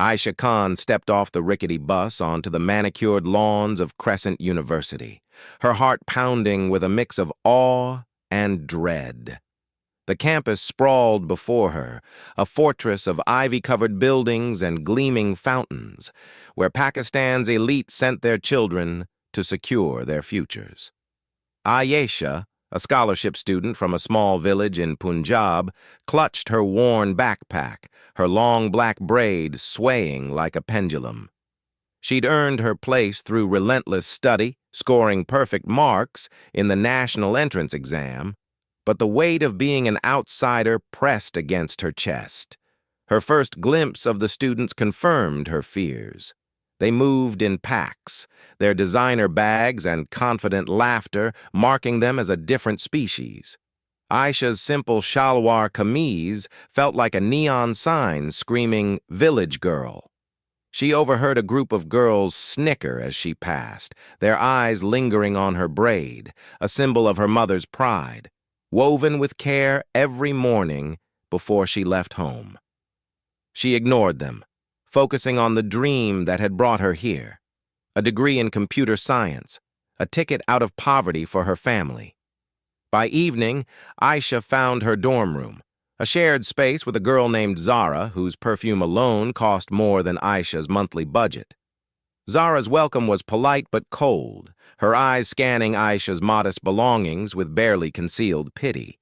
Ayesha Khan stepped off the rickety bus onto the manicured lawns of Crescent University, her heart pounding with a mix of awe and dread. The campus sprawled before her, a fortress of ivy-covered buildings and gleaming fountains, where Pakistan's elite sent their children to secure their futures. Ayesha, a scholarship student from a small village in Punjab, clutched her worn backpack, her long black braid swaying like a pendulum. She'd earned her place through relentless study, scoring perfect marks in the national entrance exam, but the weight of being an outsider pressed against her chest. Her first glimpse of the students confirmed her fears. They moved in packs, their designer bags and confident laughter marking them as a different species. Ayesha's simple shalwar kameez felt like a neon sign screaming, "Village Girl." She overheard a group of girls snicker as she passed, their eyes lingering on her braid, a symbol of her mother's pride, woven with care every morning before she left home. She ignored them, focusing on the dream that had brought her here, a degree in computer science, a ticket out of poverty for her family. By evening, Ayesha found her dorm room, a shared space with a girl named Zara, whose perfume alone cost more than Ayesha's monthly budget. Zara's welcome was polite but cold, her eyes scanning Ayesha's modest belongings with barely concealed pity.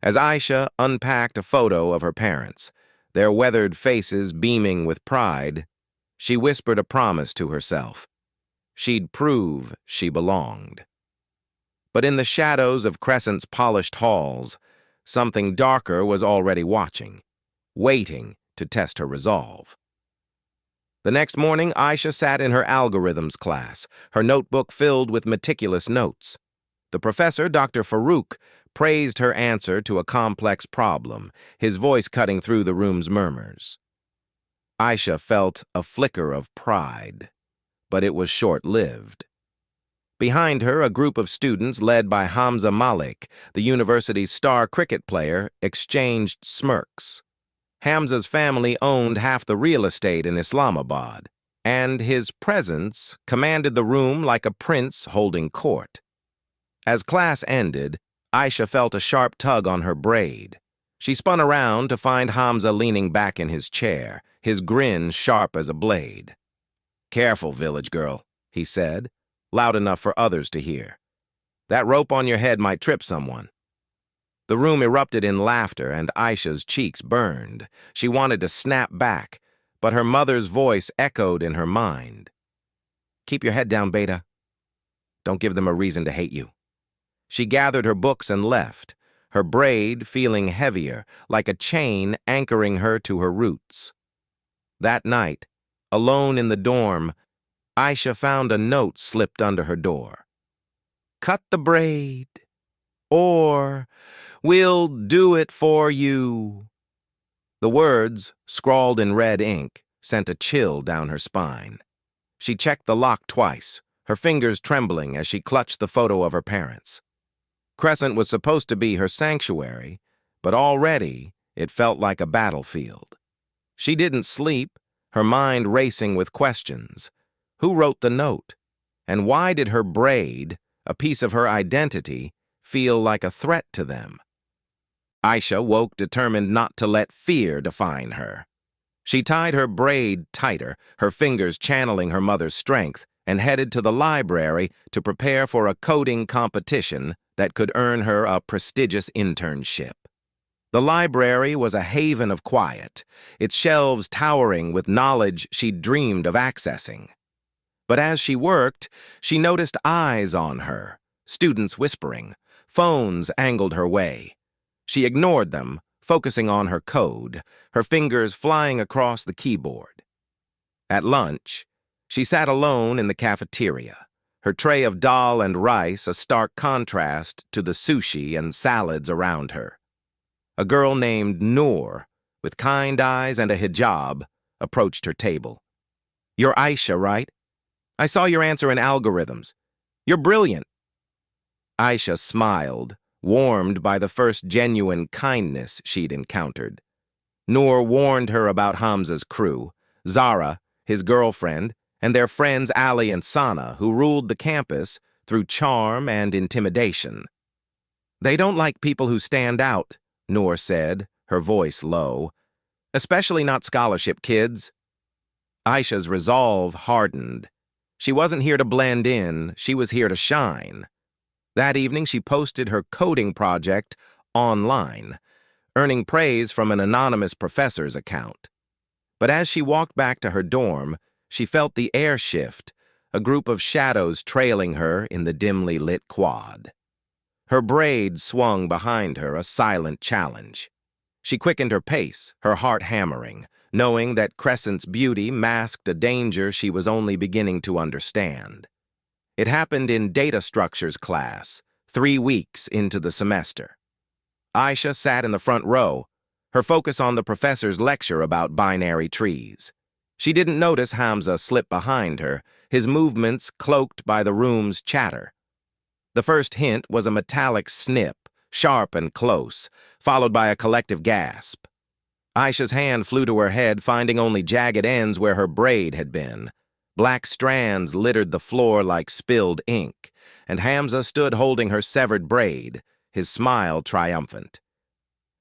As Ayesha unpacked a photo of her parents, their weathered faces beaming with pride, she whispered a promise to herself. She'd prove she belonged. But in the shadows of Crescent's polished halls, something darker was already watching, waiting to test her resolve. The next morning, Ayesha sat in her algorithms class, her notebook filled with meticulous notes. The professor, Dr. Farouk, praised her answer to a complex problem, his voice cutting through the room's murmurs. Ayesha felt a flicker of pride, but it was short-lived. Behind her, a group of students led by Hamza Malik, the university's star cricket player, exchanged smirks. Hamza's family owned half the real estate in Islamabad, and his presence commanded the room like a prince holding court. As class ended, Ayesha felt a sharp tug on her braid. She spun around to find Hamza leaning back in his chair, his grin sharp as a blade. "Careful, village girl," he said, loud enough for others to hear. "That rope on your head might trip someone." The room erupted in laughter, and Ayesha's cheeks burned. She wanted to snap back, but her mother's voice echoed in her mind. "Keep your head down, Beta. Don't give them a reason to hate you." She gathered her books and left, her braid feeling heavier, like a chain anchoring her to her roots. That night, alone in the dorm, Ayesha found a note slipped under her door. "Cut the braid, or we'll do it for you." The words, scrawled in red ink, sent a chill down her spine. She checked the lock twice, her fingers trembling as she clutched the photo of her parents. Crescent was supposed to be her sanctuary, but already it felt like a battlefield. She didn't sleep, her mind racing with questions. Who wrote the note? And why did her braid, a piece of her identity, feel like a threat to them? Ayesha woke determined not to let fear define her. She tied her braid tighter, her fingers channeling her mother's strength, and headed to the library to prepare for a coding competition that could earn her a prestigious internship. The library was a haven of quiet, its shelves towering with knowledge she'd dreamed of accessing. But as she worked, she noticed eyes on her, students whispering, phones angled her way. She ignored them, focusing on her code, her fingers flying across the keyboard. At lunch, she sat alone in the cafeteria, her tray of dal and rice a stark contrast to the sushi and salads around her. A girl named Noor, with kind eyes and a hijab, approached her table. "You're Ayesha, right? I saw your answer in algorithms. You're brilliant." Ayesha smiled, warmed by the first genuine kindness she'd encountered. Noor warned her about Hamza's crew, Zara, his girlfriend, and their friends Ali and Sana, who ruled the campus through charm and intimidation. "They don't like people who stand out," Noor said, her voice low. "Especially not scholarship kids." Ayesha's resolve hardened. She wasn't here to blend in, she was here to shine. That evening, she posted her coding project online, earning praise from an anonymous professor's account. But as she walked back to her dorm, she felt the air shift, a group of shadows trailing her in the dimly lit quad. Her braid swung behind her, a silent challenge. She quickened her pace, her heart hammering, knowing that Crescent's beauty masked a danger she was only beginning to understand. It happened in data structures class, 3 weeks into the semester. Ayesha sat in the front row, her focus on the professor's lecture about binary trees. She didn't notice Hamza slip behind her, his movements cloaked by the room's chatter. The first hint was a metallic snip, sharp and close, followed by a collective gasp. Ayesha's hand flew to her head, finding only jagged ends where her braid had been. Black strands littered the floor like spilled ink, and Hamza stood holding her severed braid, his smile triumphant.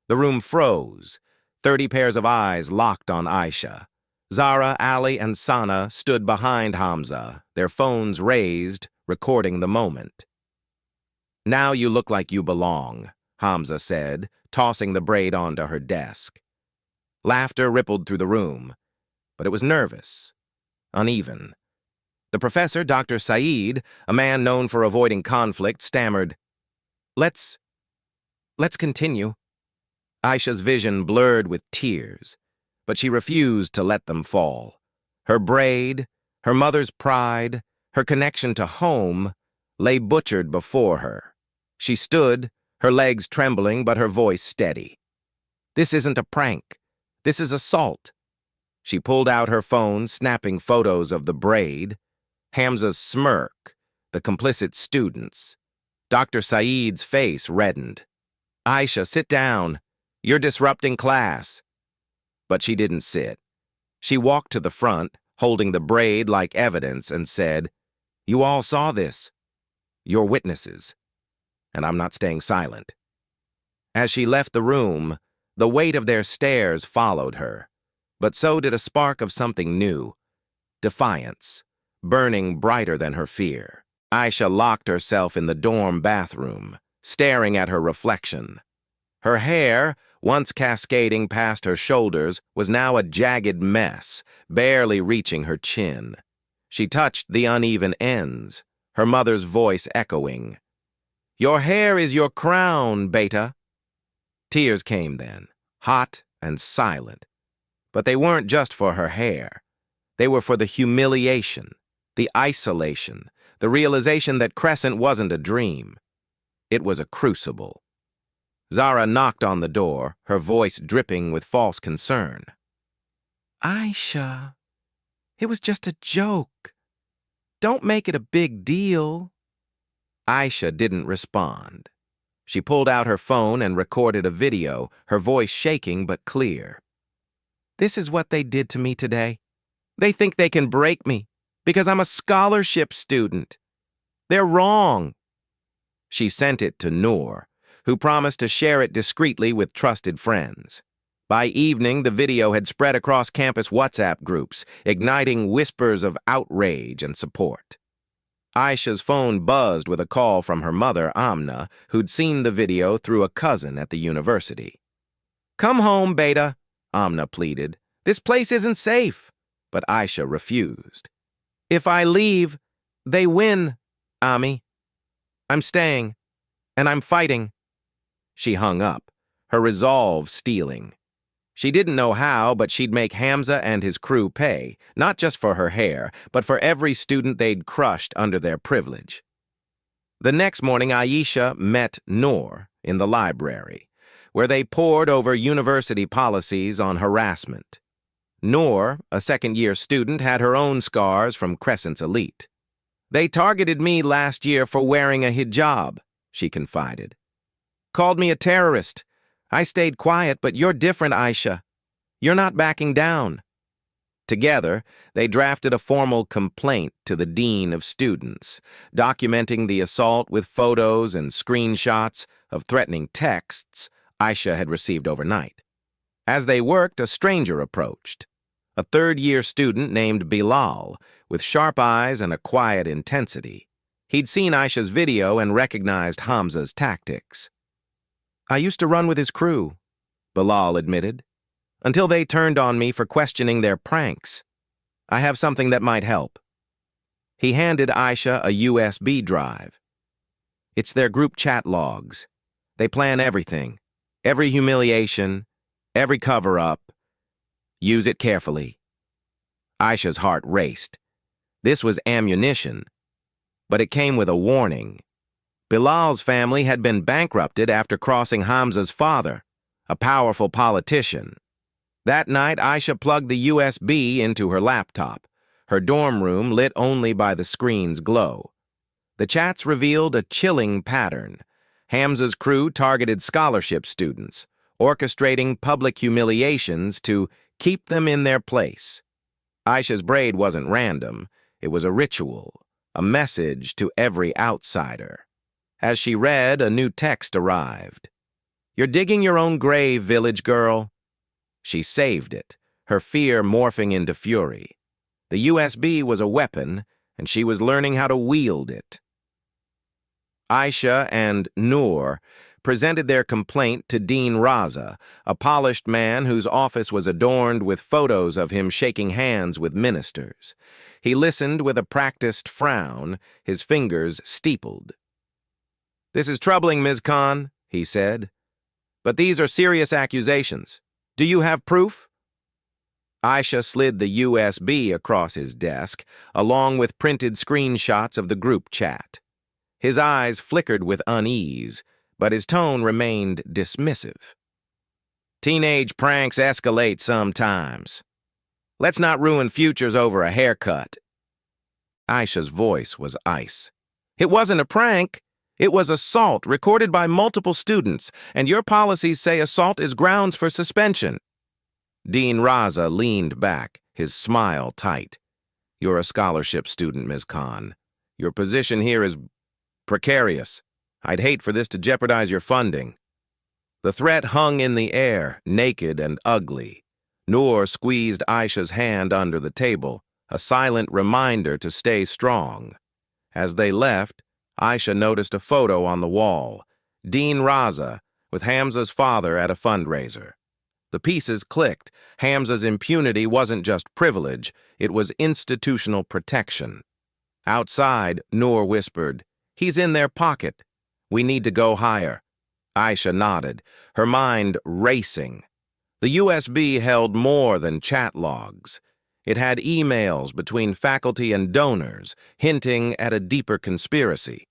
The room froze, 30 pairs of eyes locked on Ayesha. Zara, Ali, and Sana stood behind Hamza, their phones raised, recording the moment. "Now you look like you belong," Hamza said, tossing the braid onto her desk. Laughter rippled through the room, but it was nervous, uneven. The professor, Dr. Saeed, a man known for avoiding conflict, stammered, Let's continue." Ayesha's vision blurred with tears, but she refused to let them fall. Her braid, her mother's pride, her connection to home, lay butchered before her. She stood, her legs trembling but her voice steady. "This isn't a prank. This is assault." She pulled out her phone, snapping photos of the braid, Hamza's smirk, the complicit students. Dr. Saeed's face reddened. "Ayesha, sit down. You're disrupting class." But she didn't sit. She walked to the front, holding the braid like evidence, and said, "You all saw this. You're witnesses. And I'm not staying silent." As she left the room, the weight of their stares followed her, but so did a spark of something new, defiance, burning brighter than her fear. Ayesha locked herself in the dorm bathroom, staring at her reflection. Her hair, once cascading past her shoulders, was now a jagged mess, barely reaching her chin. She touched the uneven ends, her mother's voice echoing, "Your hair is your crown, beta." Tears came then, hot and silent. But they weren't just for her hair. They were for the humiliation, the isolation, the realization that Crescent wasn't a dream. It was a crucible. Zara knocked on the door, her voice dripping with false concern. "Ayesha, it was just a joke. Don't make it a big deal." Ayesha didn't respond. She pulled out her phone and recorded a video, her voice shaking but clear. "This is what they did to me today. They think they can break me because I'm a scholarship student. They're wrong." She sent it to Noor, who promised to share it discreetly with trusted friends. By evening, the video had spread across campus WhatsApp groups, igniting whispers of outrage and support. Ayesha's phone buzzed with a call from her mother, Amna, who'd seen the video through a cousin at the university. "Come home, Beta," Amna pleaded. "This place isn't safe." But Ayesha refused. "If I leave, they win, Ami. I'm staying, and I'm fighting." She hung up, her resolve steeling. She didn't know how, but she'd make Hamza and his crew pay, not just for her hair, but for every student they'd crushed under their privilege. The next morning, Ayesha met Noor in the library, where they pored over university policies on harassment. Noor, a second-year student, had her own scars from Crescent's elite. "They targeted me last year for wearing a hijab," she confided. "Called me a terrorist. I stayed quiet, but you're different, Ayesha. You're not backing down." Together, they drafted a formal complaint to the dean of students, documenting the assault with photos and screenshots of threatening texts Ayesha had received overnight. As they worked, a stranger approached, a third-year student named Bilal, with sharp eyes and a quiet intensity. He'd seen Ayesha's video and recognized Hamza's tactics. "I used to run with his crew," Bilal admitted, "until they turned on me for questioning their pranks. I have something that might help." He handed Ayesha a USB drive. "It's their group chat logs. They plan everything, every humiliation, every cover-up. Use it carefully." Ayesha's heart raced. This was ammunition, but it came with a warning. Bilal's family had been bankrupted after crossing Hamza's father, a powerful politician. That night, Ayesha plugged the USB into her laptop, her dorm room lit only by the screen's glow. The chats revealed a chilling pattern. Hamza's crew targeted scholarship students, orchestrating public humiliations to keep them in their place. Ayesha's braid wasn't random. It was a ritual, a message to every outsider. As she read, a new text arrived. "You're digging your own grave, village girl." She saved it, her fear morphing into fury. The USB was a weapon, and she was learning how to wield it. Ayesha and Noor presented their complaint to Dean Raza, a polished man whose office was adorned with photos of him shaking hands with ministers. He listened with a practiced frown, his fingers steepled. "This is troubling, Ms. Khan," he said, "but these are serious accusations. Do you have proof?" Ayesha slid the USB across his desk, along with printed screenshots of the group chat. His eyes flickered with unease, but his tone remained dismissive. "Teenage pranks escalate sometimes. Let's not ruin futures over a haircut." Ayesha's voice was ice. "It wasn't a prank. It was assault recorded by multiple students, and your policies say assault is grounds for suspension." Dean Raza leaned back, his smile tight. "You're a scholarship student, Ms. Khan. Your position here is precarious. I'd hate for this to jeopardize your funding." The threat hung in the air, naked and ugly. Noor squeezed Ayesha's hand under the table, a silent reminder to stay strong. As they left, Ayesha noticed a photo on the wall. Dean Raza, with Hamza's father at a fundraiser. The pieces clicked. Hamza's impunity wasn't just privilege, it was institutional protection. Outside, Noor whispered, "He's in their pocket. We need to go higher." Ayesha nodded, her mind racing. The USB held more than chat logs. It had emails between faculty and donors, hinting at a deeper conspiracy.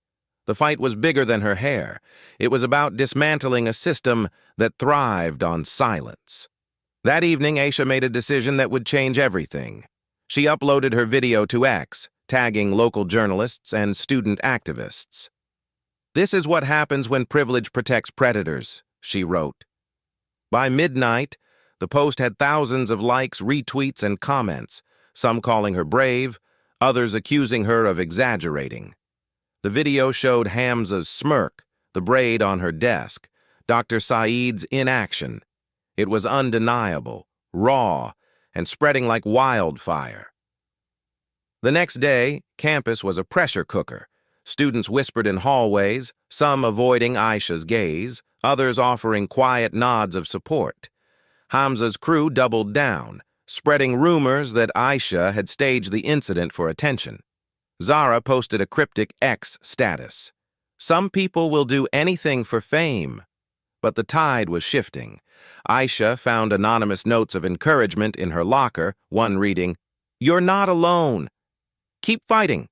The fight was bigger than her hair. It was about dismantling a system that thrived on silence. That evening, Ayesha made a decision that would change everything. She uploaded her video to X, tagging local journalists and student activists. "This is what happens when privilege protects predators," she wrote. By midnight, the post had thousands of likes, retweets, and comments, some calling her brave, others accusing her of exaggerating. The video showed Hamza's smirk, the braid on her desk, Dr. Saeed's inaction. It was undeniable, raw, and spreading like wildfire. The next day, campus was a pressure cooker. Students whispered in hallways, some avoiding Ayesha's gaze, others offering quiet nods of support. Hamza's crew doubled down, spreading rumors that Ayesha had staged the incident for attention. Zara posted a cryptic X status. "Some people will do anything for fame." But the tide was shifting. Ayesha found anonymous notes of encouragement in her locker, one reading, "You're not alone. Keep fighting."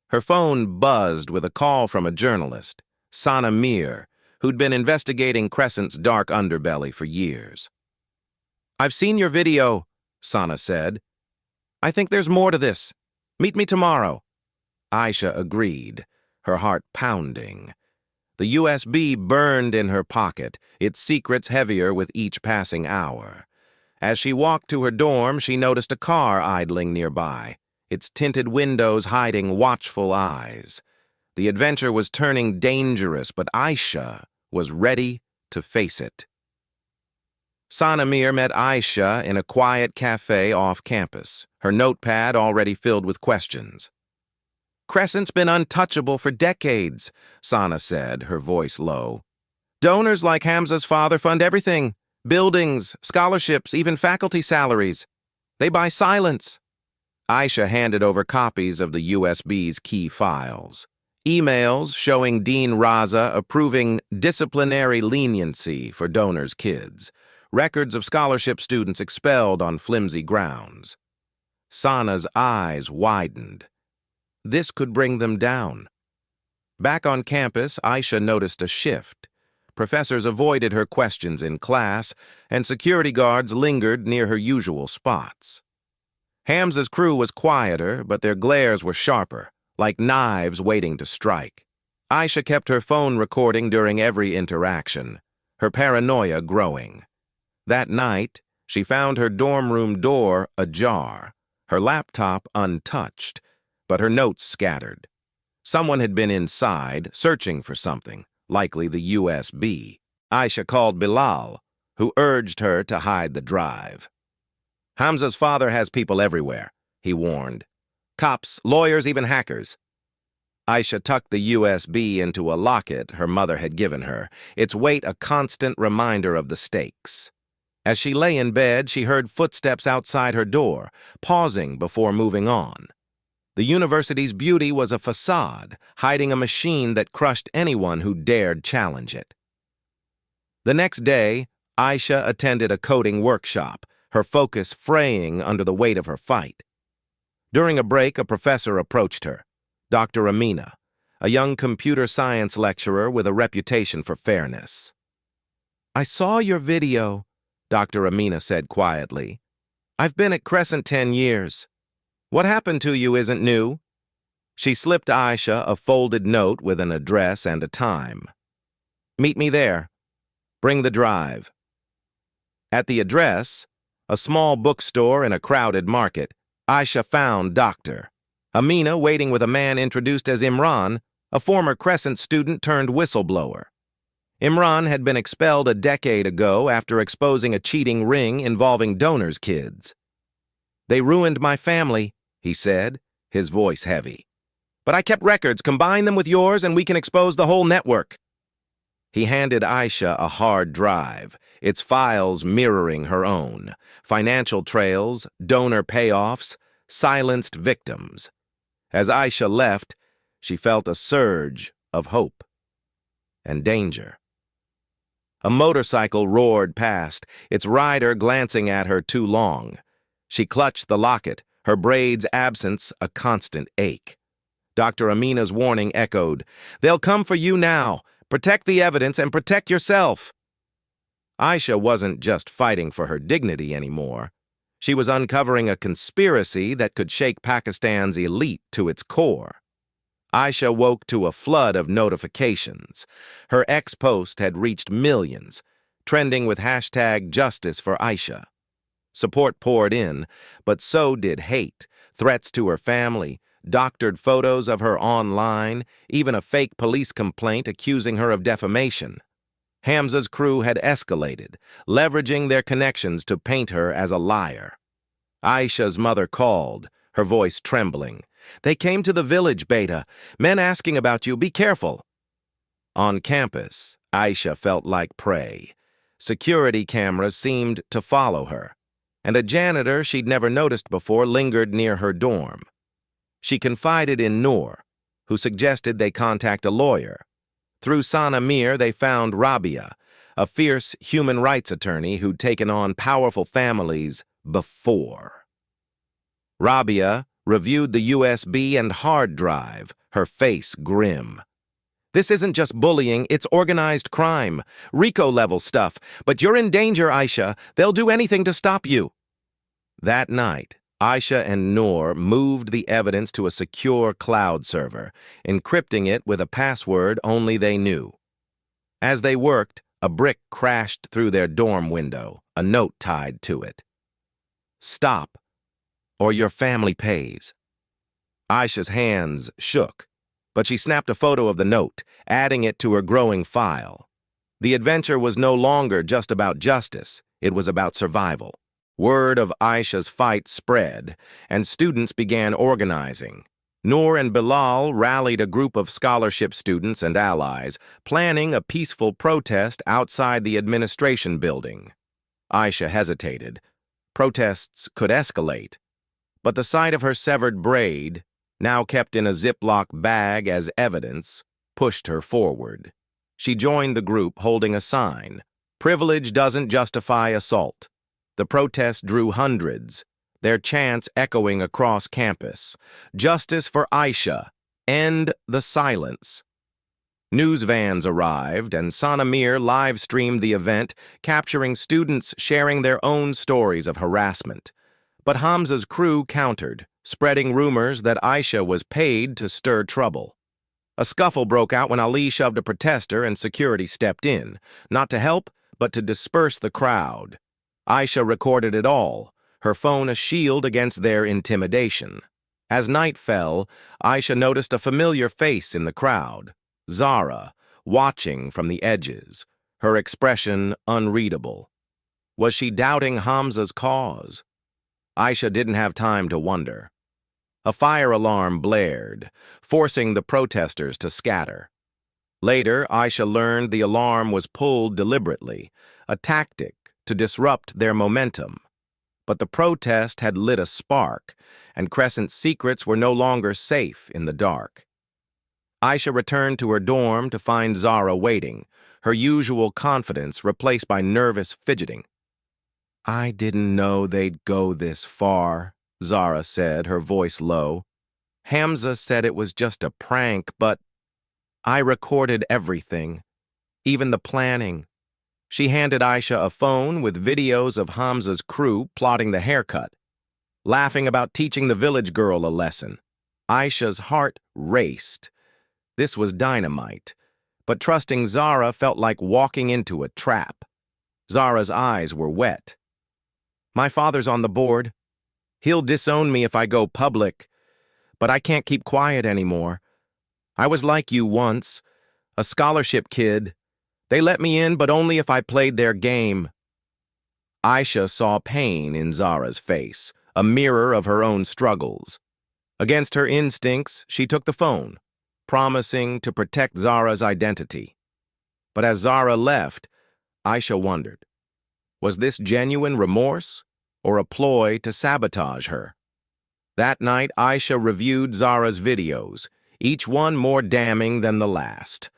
Her phone buzzed with a call from a journalist, Sana Mir, who'd been investigating Crescent's dark underbelly for years. "I've seen your video," Sana said. "I think there's more to this. Meet me tomorrow." Ayesha agreed, her heart pounding. The USB burned in her pocket, its secrets heavier with each passing hour. As she walked to her dorm, she noticed a car idling nearby, its tinted windows hiding watchful eyes. The adventure was turning dangerous, but Ayesha was ready to face it. Sanamir met Ayesha in a quiet cafe off campus, her notepad already filled with questions. "Crescent's been untouchable for decades," Sana said, her voice low. "Donors like Hamza's father fund everything. Buildings, scholarships, even faculty salaries. They buy silence." Ayesha handed over copies of the USB's key files. Emails showing Dean Raza approving disciplinary leniency for donors' kids. Records of scholarship students expelled on flimsy grounds. Sana's eyes widened. This could bring them down. Back on campus, Ayesha noticed a shift. Professors avoided her questions in class, and security guards lingered near her usual spots. Hamza's crew was quieter, but their glares were sharper, like knives waiting to strike. Ayesha kept her phone recording during every interaction, her paranoia growing. That night, she found her dorm room door ajar, her laptop untouched, but her notes scattered. Someone had been inside, searching for something, likely the USB. Ayesha called Bilal, who urged her to hide the drive. "Hamza's father has people everywhere," he warned. "Cops, lawyers, even hackers." Ayesha tucked the USB into a locket her mother had given her, its weight a constant reminder of the stakes. As she lay in bed, she heard footsteps outside her door, pausing before moving on. The university's beauty was a facade, hiding a machine that crushed anyone who dared challenge it. The next day, Ayesha attended a coding workshop, her focus fraying under the weight of her fight. During a break, a professor approached her, Dr. Amina, a young computer science lecturer with a reputation for fairness. "I saw your video," Dr. Amina said quietly. "I've been at Crescent 10 years. What happened to you isn't new." She slipped Ayesha a folded note with an address and a time. "Meet me there. Bring the drive." At the address, a small bookstore in a crowded market, Ayesha found Dr. Amina waiting with a man introduced as Imran, a former Crescent student turned whistleblower. Imran had been expelled a decade ago after exposing a cheating ring involving donors' kids. "They ruined my family," he said, his voice heavy. "But I kept records. Combine them with yours and we can expose the whole network." He handed Ayesha a hard drive, its files mirroring her own. Financial trails, donor payoffs, silenced victims. As Ayesha left, she felt a surge of hope and danger. A motorcycle roared past, its rider glancing at her too long. She clutched the locket, her braid's absence a constant ache. Dr. Amina's warning echoed, "They'll come for you now. Protect the evidence and protect yourself." Ayesha wasn't just fighting for her dignity anymore. She was uncovering a conspiracy that could shake Pakistan's elite to its core. Ayesha woke to a flood of notifications. Her ex-post had reached millions, trending with hashtag Justice for Ayesha. Support poured in, but so did hate, threats to her family, doctored photos of her online, even a fake police complaint accusing her of defamation. Hamza's crew had escalated, leveraging their connections to paint her as a liar. Ayesha's mother called, her voice trembling. "They came to the village, Beta. Men asking about you. Be careful." On campus, Ayesha felt like prey. Security cameras seemed to follow her, and a janitor she'd never noticed before lingered near her dorm. She confided in Noor, who suggested they contact a lawyer. Through Sanamir, they found Rabia, a fierce human rights attorney who'd taken on powerful families before. Rabia reviewed the USB and hard drive, her face grim. "This isn't just bullying, it's organized crime, RICO-level stuff. But you're in danger, Ayesha. They'll do anything to stop you." That night, Ayesha and Noor moved the evidence to a secure cloud server, encrypting it with a password only they knew. As they worked, a brick crashed through their dorm window, a note tied to it. Stop, or your family pays. Ayesha's hands shook, but she snapped a photo of the note, adding it to her growing file. The adventure was no longer just about justice, it was about survival. Word of Ayesha's fight spread, and students began organizing. Noor and Bilal rallied a group of scholarship students and allies, planning a peaceful protest outside the administration building. Ayesha hesitated. Protests could escalate, but the sight of her severed braid, now kept in a Ziploc bag as evidence, pushed her forward. She joined the group holding a sign, "Privilege doesn't justify assault." The protest drew hundreds, their chants echoing across campus. "Justice for Ayesha! End the silence!" News vans arrived, and Sana Mir live-streamed the event, capturing students sharing their own stories of harassment. But Hamza's crew countered, spreading rumors that Ayesha was paid to stir trouble. A scuffle broke out when Ali shoved a protester and security stepped in, not to help, but to disperse the crowd. Ayesha recorded it all, her phone a shield against their intimidation. As night fell, Ayesha noticed a familiar face in the crowd, Zara, watching from the edges, her expression unreadable. Was she doubting Hamza's cause? Ayesha didn't have time to wonder. A fire alarm blared, forcing the protesters to scatter. Later, Ayesha learned the alarm was pulled deliberately, a tactic to disrupt their momentum. But the protest had lit a spark, and Crescent's secrets were no longer safe in the dark. Ayesha returned to her dorm to find Zara waiting, her usual confidence replaced by nervous fidgeting. "I didn't know they'd go this far," Zara said, her voice low. "Hamza said it was just a prank, but I recorded everything, even the planning." She handed Ayesha a phone with videos of Hamza's crew plotting the haircut, laughing about teaching the village girl a lesson. Ayesha's heart raced. This was dynamite, but trusting Zara felt like walking into a trap. Zara's eyes were wet. "My father's on the board. He'll disown me if I go public, but I can't keep quiet anymore. I was like you once, a scholarship kid. They let me in, but only if I played their game." Ayesha saw pain in Zara's face, a mirror of her own struggles. Against her instincts, she took the phone, promising to protect Zara's identity. But as Zara left, Ayesha wondered, was this genuine remorse or a ploy to sabotage her? That night, Ayesha reviewed Zara's videos, each one more damning than the last.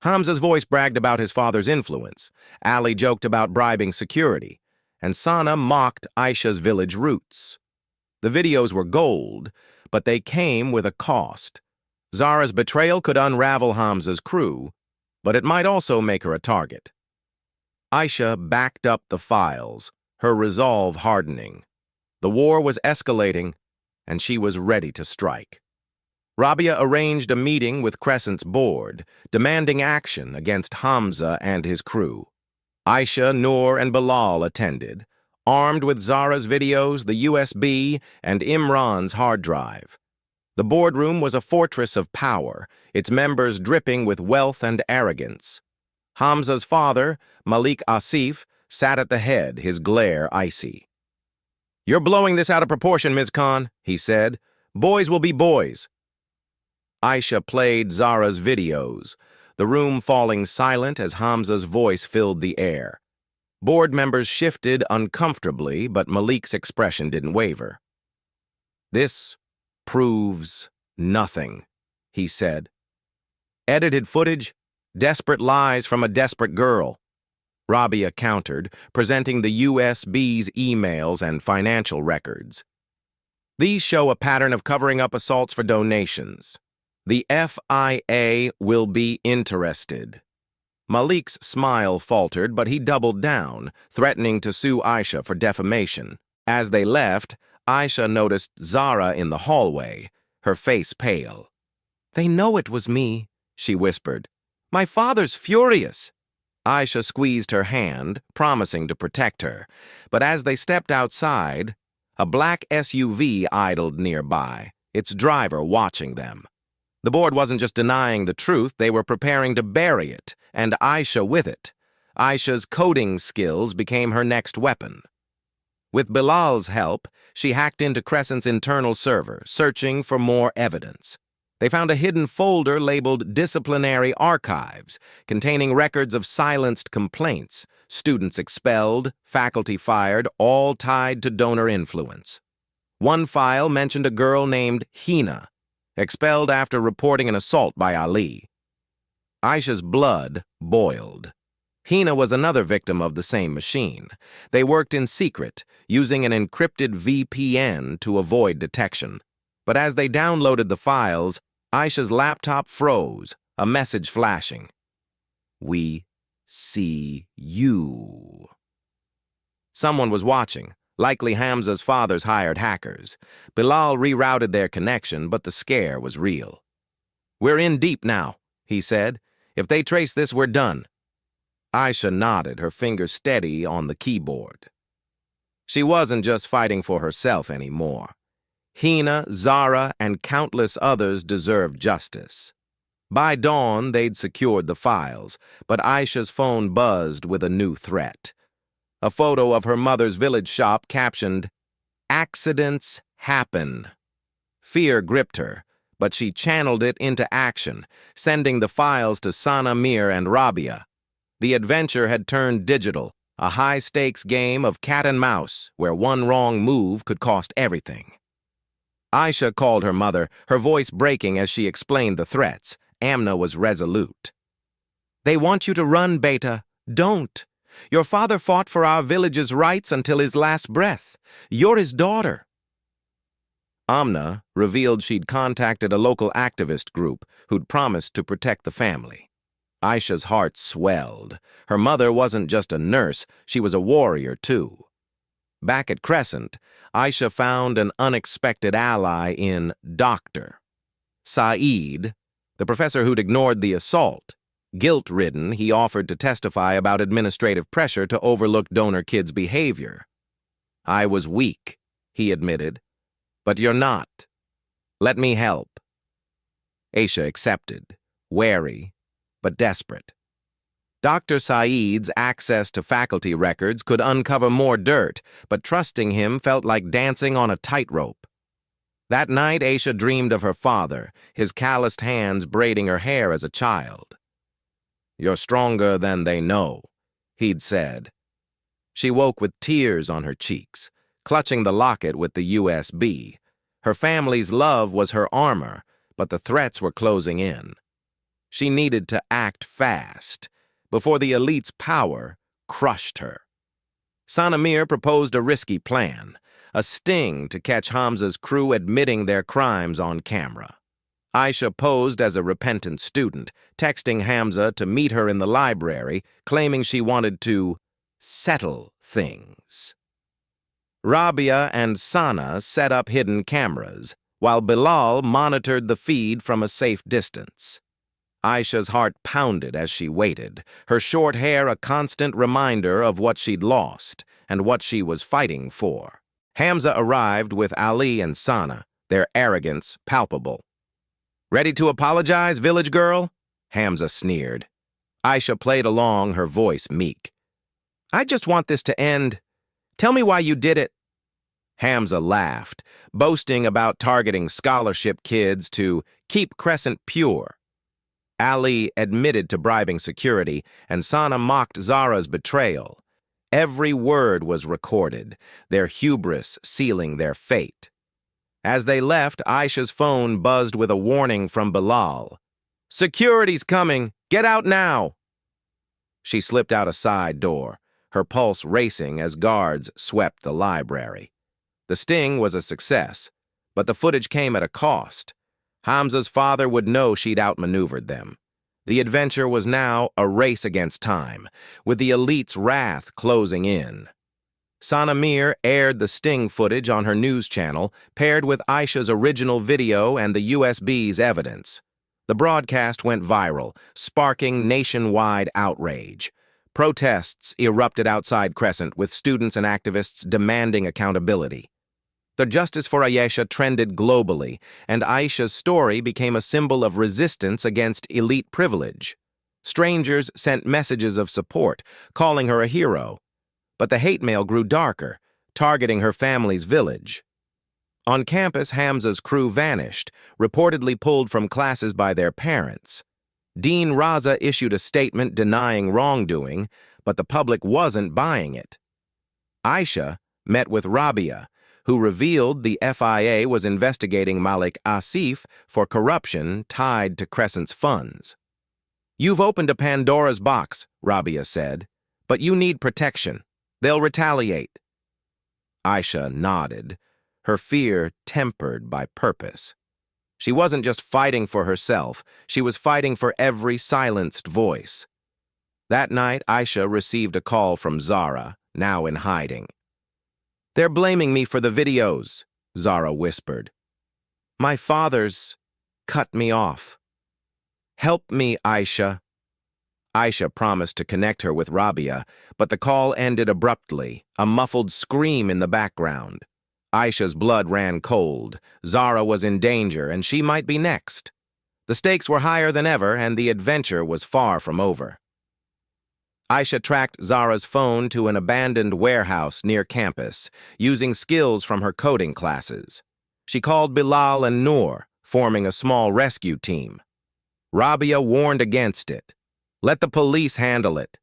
Hamza's voice bragged about his father's influence, Ali joked about bribing security, and Sana mocked Ayesha's village roots. The videos were gold, but they came with a cost. Zara's betrayal could unravel Hamza's crew, but it might also make her a target. Ayesha backed up the files, her resolve hardening. The war was escalating, and she was ready to strike. Rabia arranged a meeting with Crescent's board, demanding action against Hamza and his crew. Ayesha, Noor, and Bilal attended, armed with Zara's videos, the USB, and Imran's hard drive. The boardroom was a fortress of power, its members dripping with wealth and arrogance. Hamza's father, Malik Asif, sat at the head, his glare icy. "You're blowing this out of proportion, Ms. Khan," he said. "Boys will be boys." Ayesha played Zara's videos, the room falling silent as Hamza's voice filled the air. Board members shifted uncomfortably, but Malik's expression didn't waver. "This proves nothing," he said. "Edited footage, desperate lies from a desperate girl." Rabia countered, presenting the USB's emails and financial records. "These show a pattern of covering up assaults for donations. The FIA will be interested." Malik's smile faltered, but he doubled down, threatening to sue Ayesha for defamation. As they left, Ayesha noticed Zara in the hallway, her face pale. "They know it was me," she whispered. "My father's furious." Ayesha squeezed her hand, promising to protect her, but as they stepped outside, a black SUV idled nearby, its driver watching them. The board wasn't just denying the truth, they were preparing to bury it, and Ayesha with it. Ayesha's coding skills became her next weapon. With Bilal's help, she hacked into Crescent's internal server, searching for more evidence. They found a hidden folder labeled Disciplinary Archives, containing records of silenced complaints, students expelled, faculty fired, all tied to donor influence. One file mentioned a girl named Hina, expelled after reporting an assault by Ali. Ayesha's blood boiled. Hina was another victim of the same machine. They worked in secret, using an encrypted VPN to avoid detection. But as they downloaded the files, Ayesha's laptop froze, a message flashing. "We see you." Someone was watching, likely Hamza's father's hired hackers. Bilal rerouted their connection, but the scare was real. "We're in deep now," he said. "If they trace this, we're done." Ayesha nodded, her fingers steady on the keyboard. She wasn't just fighting for herself anymore. Hina, Zara, and countless others deserved justice. By dawn, they'd secured the files, but Ayesha's phone buzzed with a new threat. A photo of her mother's village shop captioned, "Accidents happen." Fear gripped her, but she channeled it into action, sending the files to Sana, Mir, and Rabia. The adventure had turned digital, a high-stakes game of cat and mouse, where one wrong move could cost everything. Ayesha called her mother, her voice breaking as she explained the threats. Amna was resolute. "They want you to run, Beta. Don't. Your father fought for our village's rights until his last breath. You're his daughter." Amna revealed she'd contacted a local activist group who'd promised to protect the family. Ayesha's heart swelled. Her mother wasn't just a nurse, she was a warrior, too. Back at Crescent, Ayesha found an unexpected ally in Dr. Saeed, the professor who'd ignored the assault. Guilt-ridden, he offered to testify about administrative pressure to overlook donor kids' behavior. "I was weak," he admitted. "But you're not. Let me help." Ayesha accepted, wary, but desperate. Dr. Saeed's access to faculty records could uncover more dirt, but trusting him felt like dancing on a tightrope. That night, Ayesha dreamed of her father, his calloused hands braiding her hair as a child. "You're stronger than they know," he'd said. She woke with tears on her cheeks, clutching the locket with the USB. Her family's love was her armor, but the threats were closing in. She needed to act fast, before the elite's power crushed her. Sanamir proposed a risky plan, a sting to catch Hamza's crew admitting their crimes on camera. Ayesha posed as a repentant student, texting Hamza to meet her in the library, claiming she wanted to settle things. Rabia and Sana set up hidden cameras, while Bilal monitored the feed from a safe distance. Ayesha's heart pounded as she waited, her short hair a constant reminder of what she'd lost and what she was fighting for. Hamza arrived with Ali and Sana, their arrogance palpable. "Ready to apologize, village girl?" Hamza sneered. Ayesha played along, her voice meek. "I just want this to end. Tell me why you did it." Hamza laughed, boasting about targeting scholarship kids to keep Crescent pure. Ali admitted to bribing security, and Sana mocked Zara's betrayal. Every word was recorded, their hubris sealing their fate. As they left, Ayesha's phone buzzed with a warning from Bilal. "Security's coming! Get out now!" She slipped out a side door, her pulse racing as guards swept the library. The sting was a success, but the footage came at a cost. Hamza's father would know she'd outmaneuvered them. The adventure was now a race against time, with the elite's wrath closing in. Sanamir aired the sting footage on her news channel, paired with Ayesha's original video and the USB's evidence. The broadcast went viral, sparking nationwide outrage. Protests erupted outside Crescent, with students and activists demanding accountability. The justice for Ayesha trended globally, and Ayesha's story became a symbol of resistance against elite privilege. Strangers sent messages of support, calling her a hero. But the hate mail grew darker, targeting her family's village. On campus, Hamza's crew vanished, reportedly pulled from classes by their parents. Dean Raza issued a statement denying wrongdoing, but the public wasn't buying it. Ayesha met with Rabia, who revealed the FIA was investigating Malik Asif for corruption tied to Crescent's funds. "You've opened a Pandora's box," Rabia said, "but you need protection. They'll retaliate." Ayesha nodded, her fear tempered by purpose. She wasn't just fighting for herself, she was fighting for every silenced voice. That night, Ayesha received a call from Zara, now in hiding. "They're blaming me for the videos," Zara whispered. "My father's cut me off. Help me, Ayesha." Ayesha promised to connect her with Rabia, but the call ended abruptly, a muffled scream in the background. Ayesha's blood ran cold. Zara was in danger, and she might be next. The stakes were higher than ever, and the adventure was far from over. Ayesha tracked Zara's phone to an abandoned warehouse near campus, using skills from her coding classes. She called Bilal and Noor, forming a small rescue team. Rabia warned against it. Let the police handle it.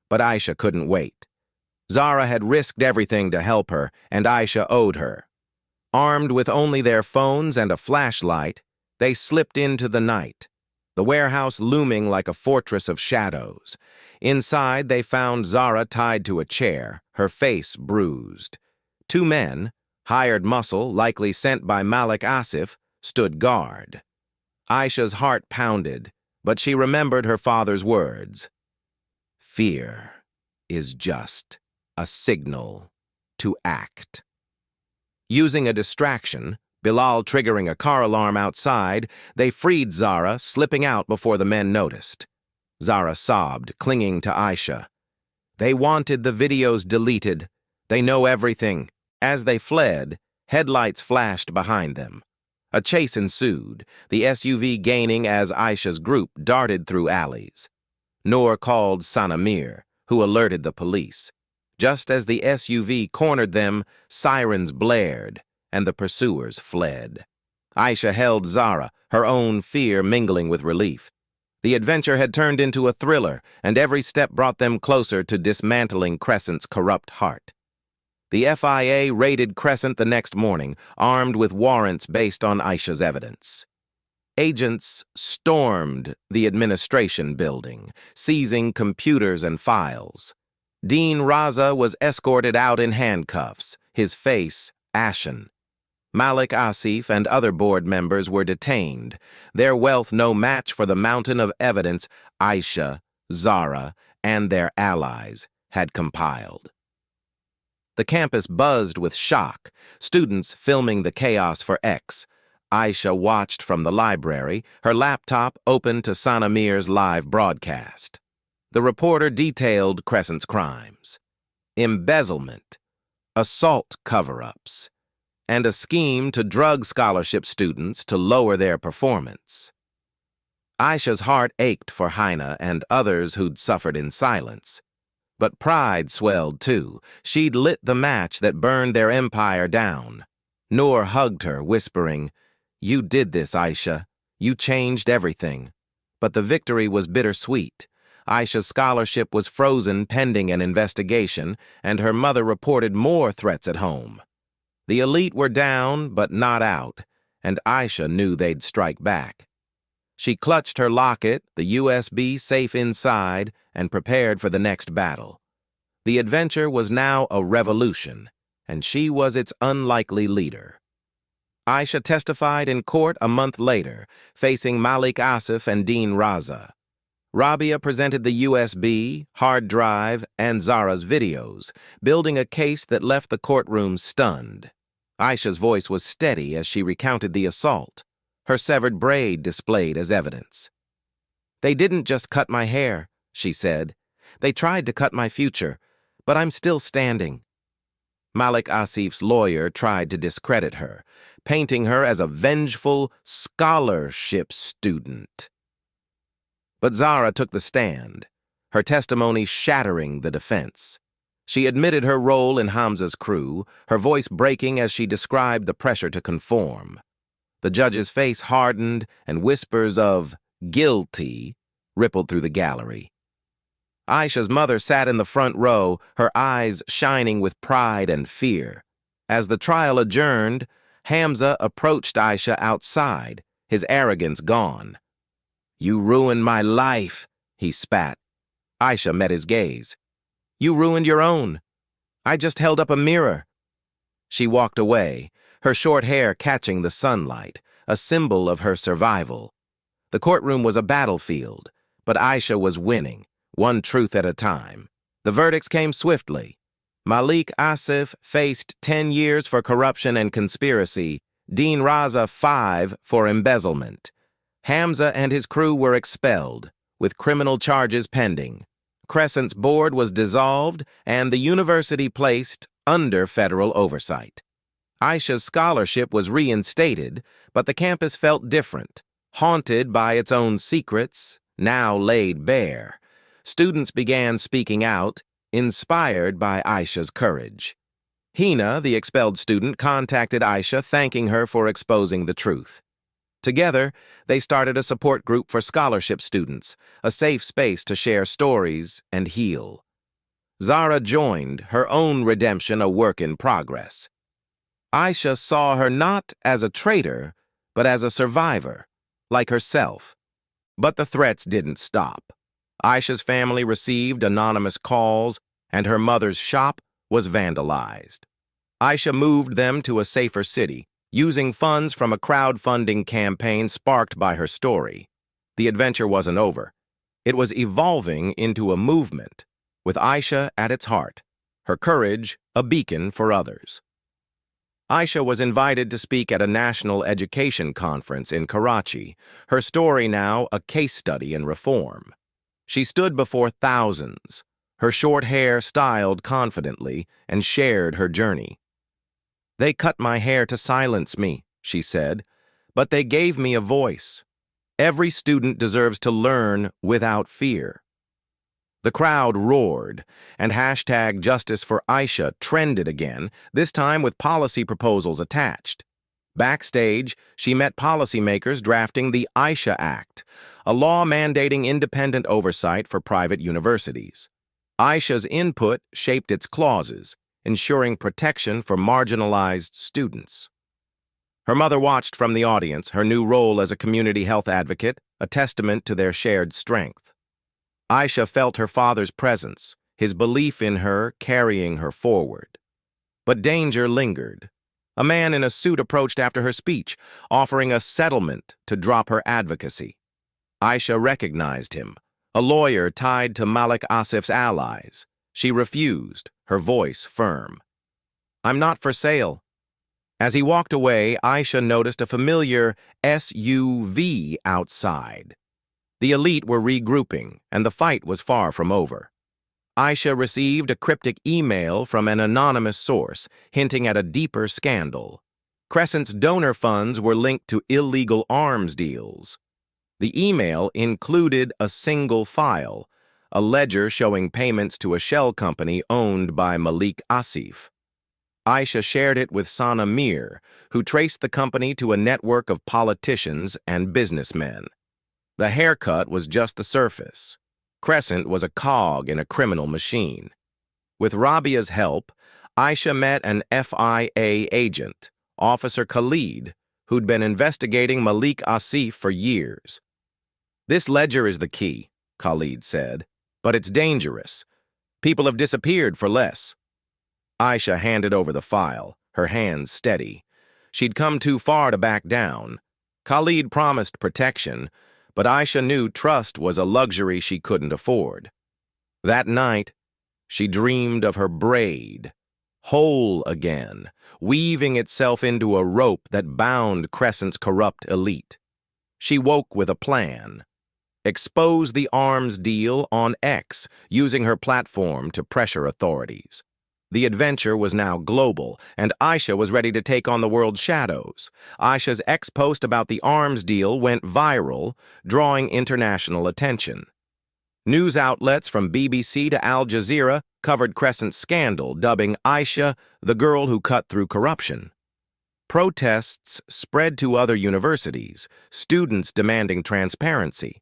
But Ayesha couldn't wait. Zara had risked everything to help her, and Ayesha owed her. Armed with only their phones and a flashlight, they slipped into the night, the warehouse looming like a fortress of shadows. Inside, they found Zara tied to a chair, her face bruised. Two men, hired muscle likely sent by Malik Asif, stood guard. Ayesha's heart pounded, but she remembered her father's words. "Fear is just a signal to act." Using a distraction, Bilal triggering a car alarm outside, they freed Zara, slipping out before the men noticed. Zara sobbed, clinging to Ayesha. "They wanted the videos deleted. They know everything." As they fled, headlights flashed behind them. A chase ensued, the SUV gaining as Ayesha's group darted through alleys. Noor called Sanamir, who alerted the police. Just as the SUV cornered them, sirens blared, and the pursuers fled. Ayesha held Zara, her own fear mingling with relief. The adventure had turned into a thriller, and every step brought them closer to dismantling Crescent's corrupt heart. The FIA raided Crescent the next morning, armed with warrants based on Ayesha's evidence. Agents stormed the administration building, seizing computers and files. Dean Raza was escorted out in handcuffs, his face ashen. Malik Asif and other board members were detained, their wealth no match for the mountain of evidence Ayesha, Zara, and their allies had compiled. The campus buzzed with shock, students filming the chaos for X. Ayesha watched from the library, her laptop open to Sanamir's live broadcast. The reporter detailed Crescent's crimes: embezzlement, assault cover-ups, and a scheme to drug scholarship students to lower their performance. Ayesha's heart ached for Heina and others who'd suffered in silence. But pride swelled too. She'd lit the match that burned their empire down. Noor hugged her, whispering, "You did this, Ayesha. You changed everything." But the victory was bittersweet. Ayesha's scholarship was frozen pending an investigation, and her mother reported more threats at home. The elite were down, but not out, and Ayesha knew they'd strike back. She clutched her locket, the USB safe inside, and prepared for the next battle. The adventure was now a revolution, and she was its unlikely leader. Ayesha testified in court a month later, facing Malik Asif and Dean Raza. Rabia presented the USB, hard drive, and Zara's videos, building a case that left the courtroom stunned. Ayesha's voice was steady as she recounted the assault, her severed braid displayed as evidence. "They didn't just cut my hair," she said. They tried to cut my future, but I'm still standing. Malik Asif's lawyer tried to discredit her, painting her as a vengeful scholarship student. But Zara took the stand, her testimony shattering the defense. She admitted her role in Hamza's crew, her voice breaking as she described the pressure to conform. The judge's face hardened and whispers of guilty rippled through the gallery. Ayesha's mother sat in the front row, her eyes shining with pride and fear. As the trial adjourned, Hamza approached Ayesha outside, his arrogance gone. "You ruined my life," he spat. Ayesha met his gaze. "You ruined your own. I just held up a mirror." She walked away, her short hair catching the sunlight, a symbol of her survival. The courtroom was a battlefield, but Ayesha was winning, one truth at a time. The verdicts came swiftly. Malik Asif faced 10 years for corruption and conspiracy, Dean Raza 5 for embezzlement. Hamza and his crew were expelled, with criminal charges pending. Crescent's board was dissolved and the university placed under federal oversight. Ayesha's scholarship was reinstated, but the campus felt different, haunted by its own secrets, now laid bare. Students began speaking out, inspired by Ayesha's courage. Hina, the expelled student, contacted Ayesha, thanking her for exposing the truth. Together, they started a support group for scholarship students, a safe space to share stories and heal. Zara joined, her own redemption a work in progress. Ayesha saw her not as a traitor, but as a survivor, like herself. But the threats didn't stop. Ayesha's family received anonymous calls, and her mother's shop was vandalized. Ayesha moved them to a safer city, using funds from a crowdfunding campaign sparked by her story. The adventure wasn't over. It was evolving into a movement, with Ayesha at its heart, her courage a beacon for others. Ayesha was invited to speak at a national education conference in Karachi, her story now a case study in reform. She stood before thousands, her short hair styled confidently, and shared her journey. "They cut my hair to silence me," she said, "but they gave me a voice. Every student deserves to learn without fear." The crowd roared, and hashtag Justice for Ayesha trended again, this time with policy proposals attached. Backstage, she met policymakers drafting the Ayesha Act, a law mandating independent oversight for private universities. Ayesha's input shaped its clauses, ensuring protection for marginalized students. Her mother watched from the audience, her new role as a community health advocate, a testament to their shared strength. Ayesha felt her father's presence, his belief in her carrying her forward. But danger lingered. A man in a suit approached after her speech, offering a settlement to drop her advocacy. Ayesha recognized him, a lawyer tied to Malik Asif's allies. She refused, her voice firm. "I'm not for sale." As he walked away, Ayesha noticed a familiar SUV outside. The elite were regrouping, and the fight was far from over. Ayesha received a cryptic email from an anonymous source, hinting at a deeper scandal. Crescent's donor funds were linked to illegal arms deals. The email included a single file, a ledger showing payments to a shell company owned by Malik Asif. Ayesha shared it with Sana Mir, who traced the company to a network of politicians and businessmen. The haircut was just the surface. Crescent was a cog in a criminal machine. With Rabia's help, Ayesha met an FIA agent, Officer Khalid, who'd been investigating Malik Asif for years. "This ledger is the key," Khalid said, "but it's dangerous. People have disappeared for less." Ayesha handed over the file, her hands steady. She'd come too far to back down. Khalid promised protection, but Ayesha knew trust was a luxury she couldn't afford. That night, she dreamed of her braid, whole again, weaving itself into a rope that bound Crescent's corrupt elite. She woke with a plan. expose the arms deal on X, using her platform to pressure authorities. The adventure was now global, and Ayesha was ready to take on the world's shadows. Ayesha's X post about the arms deal went viral, drawing international attention. News outlets from BBC to Al Jazeera covered Crescent's scandal, dubbing Ayesha the girl who cut through corruption. Protests spread to other universities, students demanding transparency.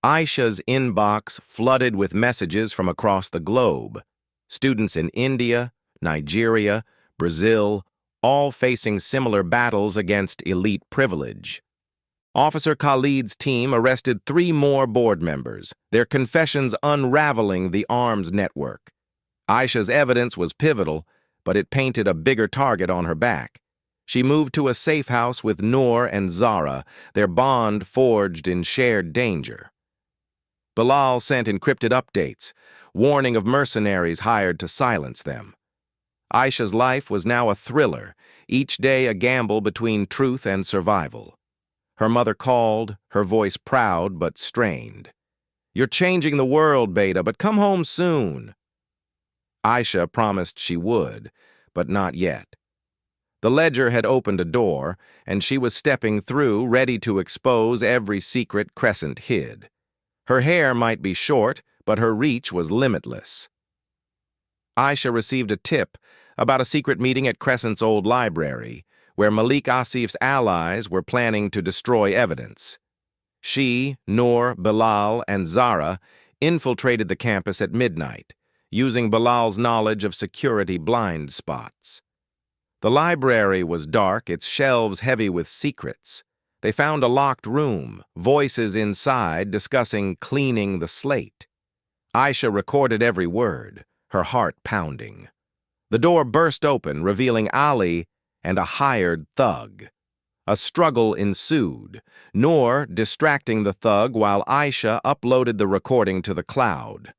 Ayesha's inbox flooded with messages from across the globe. Students in India, Nigeria, Brazil, all facing similar battles against elite privilege. Officer Khalid's team arrested 3 more board members, their confessions unraveling the arms network. Ayesha's evidence was pivotal, but it painted a bigger target on her back. She moved to a safe house with Noor and Zara, their bond forged in shared danger. Bilal sent encrypted updates, warning of mercenaries hired to silence them. Ayesha's life was now a thriller, each day a gamble between truth and survival. Her mother called, her voice proud but strained. "You're changing the world, Beta, but come home soon." Ayesha promised she would, but not yet. The ledger had opened a door, and she was stepping through, ready to expose every secret Crescent hid. Her hair might be short, but her reach was limitless. Ayesha received a tip about a secret meeting at Crescent's old library, where Malik Asif's allies were planning to destroy evidence. She, Noor, Bilal, and Zara infiltrated the campus at midnight, using Bilal's knowledge of security blind spots. The library was dark, its shelves heavy with secrets. They found a locked room, voices inside discussing cleaning the slate. Ayesha recorded every word, her heart pounding. The door burst open, revealing Ali and a hired thug. A struggle ensued, Noor distracting the thug while Ayesha uploaded the recording to the cloud.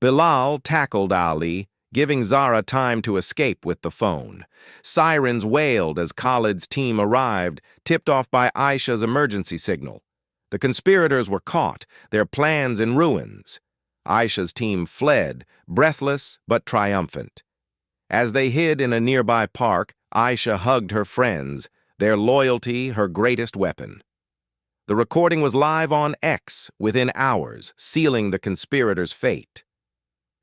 Bilal tackled Ali, giving Zara time to escape with the phone. Sirens wailed as Khalid's team arrived, tipped off by Ayesha's emergency signal. The conspirators were caught, their plans in ruins. Ayesha's team fled, breathless but triumphant. As they hid in a nearby park, Ayesha hugged her friends, their loyalty her greatest weapon. The recording was live on X within hours, sealing the conspirators' fate.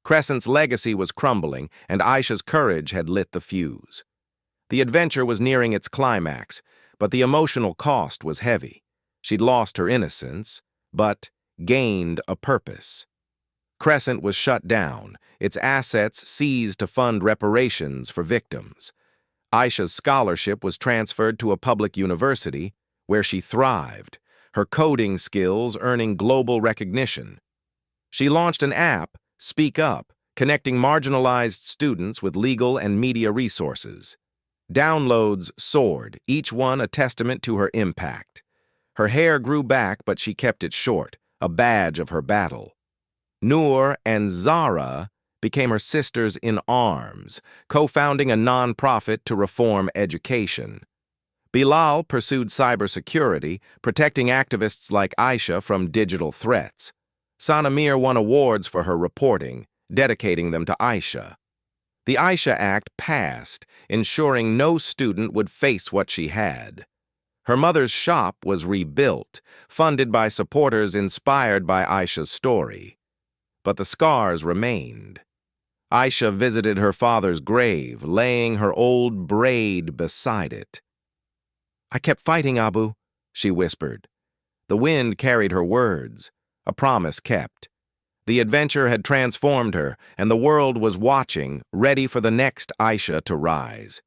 Crescent's legacy was crumbling, and Ayesha's courage had lit the fuse. The adventure was nearing its climax, but the emotional cost was heavy. She'd lost her innocence, but gained a purpose. Crescent was shut down, its assets seized to fund reparations for victims. Ayesha's scholarship was transferred to a public university, where she thrived, her coding skills earning global recognition. She launched an app, Speak Up, connecting marginalized students with legal and media resources. Downloads soared, each one a testament to her impact. Her hair grew back, but she kept it short, a badge of her battle. Noor and Zara became her sisters in arms, co-founding a non-profit to reform education. Bilal pursued cybersecurity, protecting activists like Ayesha from digital threats. Sanamir won awards for her reporting, dedicating them to Ayesha. The Ayesha Act passed, ensuring no student would face what she had. Her mother's shop was rebuilt, funded by supporters inspired by Ayesha's story. But the scars remained. Ayesha visited her father's grave, laying her old braid beside it. "I kept fighting, Abu," she whispered. The wind carried her words, a promise kept. The adventure had transformed her, and the world was watching, ready for the next Ayesha to rise.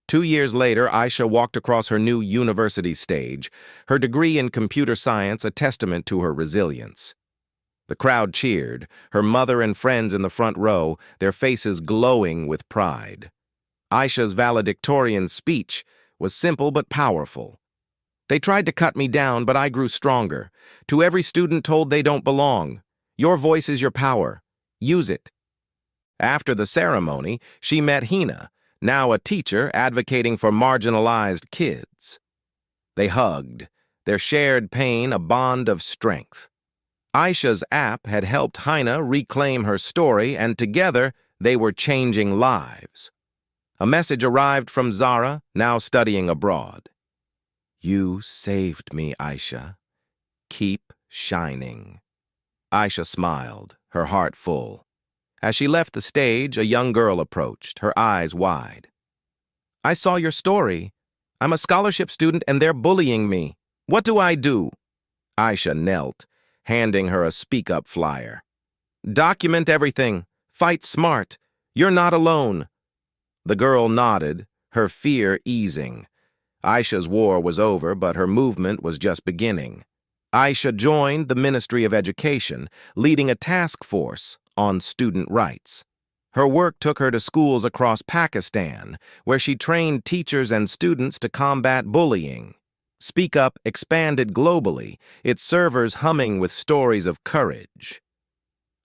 2 years later, Ayesha walked across her new university stage, her degree in computer science a testament to her resilience. The crowd cheered, her mother and friends in the front row, their faces glowing with pride. Ayesha's valedictorian speech was simple but powerful. "They tried to cut me down, but I grew stronger. To every student told they don't belong, your voice is your power. Use it." After the ceremony, she met Hina, now a teacher advocating for marginalized kids. They hugged, their shared pain a bond of strength. Ayesha's app had helped Hina reclaim her story, and together they were changing lives. A message arrived from Zara, now studying abroad. "You saved me, Ayesha. Keep shining." Ayesha smiled, her heart full. As she left the stage, a young girl approached, her eyes wide. "I saw your story. I'm a scholarship student and they're bullying me. What do I do?" Ayesha knelt, handing her a speak-up flyer. "Document everything. Fight smart. You're not alone." The girl nodded, her fear easing. Ayesha's war was over, but her movement was just beginning. Ayesha joined the Ministry of Education, leading a task force on student rights. Her work took her to schools across Pakistan, where she trained teachers and students to combat bullying. Speak Up expanded globally, its servers humming with stories of courage.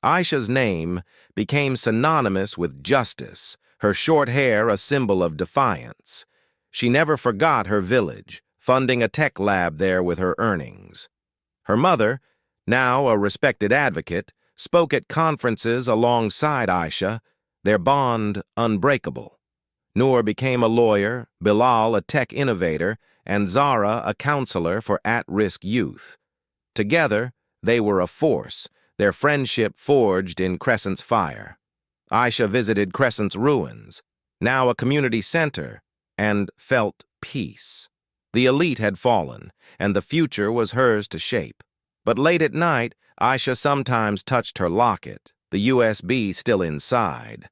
Ayesha's name became synonymous with justice, her short hair a symbol of defiance. She never forgot her village, funding a tech lab there with her earnings. Her mother, now a respected advocate, spoke at conferences alongside Ayesha, their bond unbreakable. Noor became a lawyer, Bilal a tech innovator, and Zara a counselor for at-risk youth. Together, they were a force, their friendship forged in Crescent's fire. Ayesha visited Crescent's ruins, now a community center, and felt peace. The elite had fallen, and the future was hers to shape. But late at night, Ayesha sometimes touched her locket, the USB still inside.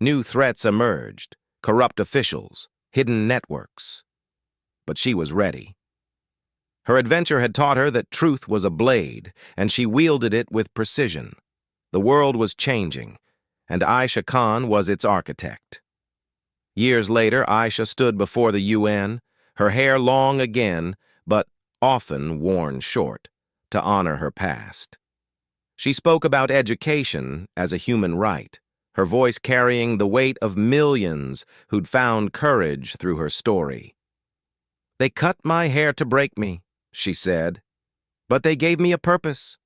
New threats emerged, corrupt officials, hidden networks. But she was ready. Her adventure had taught her that truth was a blade, and she wielded it with precision. The world was changing, and Ayesha Khan was its architect. Years later, Ayesha stood before the UN, her hair long again, but often worn short, to honor her past. She spoke about education as a human right, her voice carrying the weight of millions who'd found courage through her story. "They cut my hair to break me," she said, "but they gave me a purpose.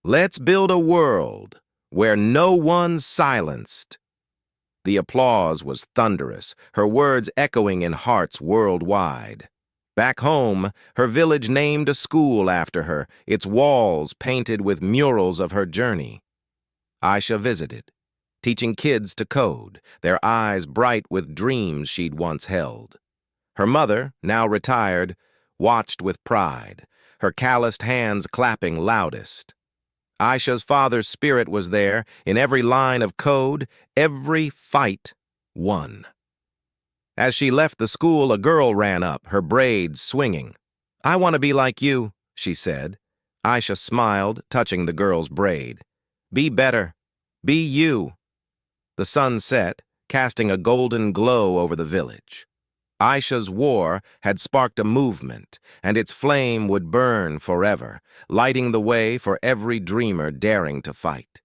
Let's build a world where no one's silenced." The applause was thunderous, her words echoing in hearts worldwide. Back home, her village named a school after her, its walls painted with murals of her journey. Ayesha visited, teaching kids to code, their eyes bright with dreams she'd once held. Her mother, now retired, watched with pride, her calloused hands clapping loudest. Ayesha's father's spirit was there, in every line of code, every fight won. As she left the school, a girl ran up, her braids swinging. "I want to be like you," she said. Ayesha smiled, touching the girl's braid. "Be better. Be you." The sun set, casting a golden glow over the village. Ayesha's war had sparked a movement, and its flame would burn forever, lighting the way for every dreamer daring to fight.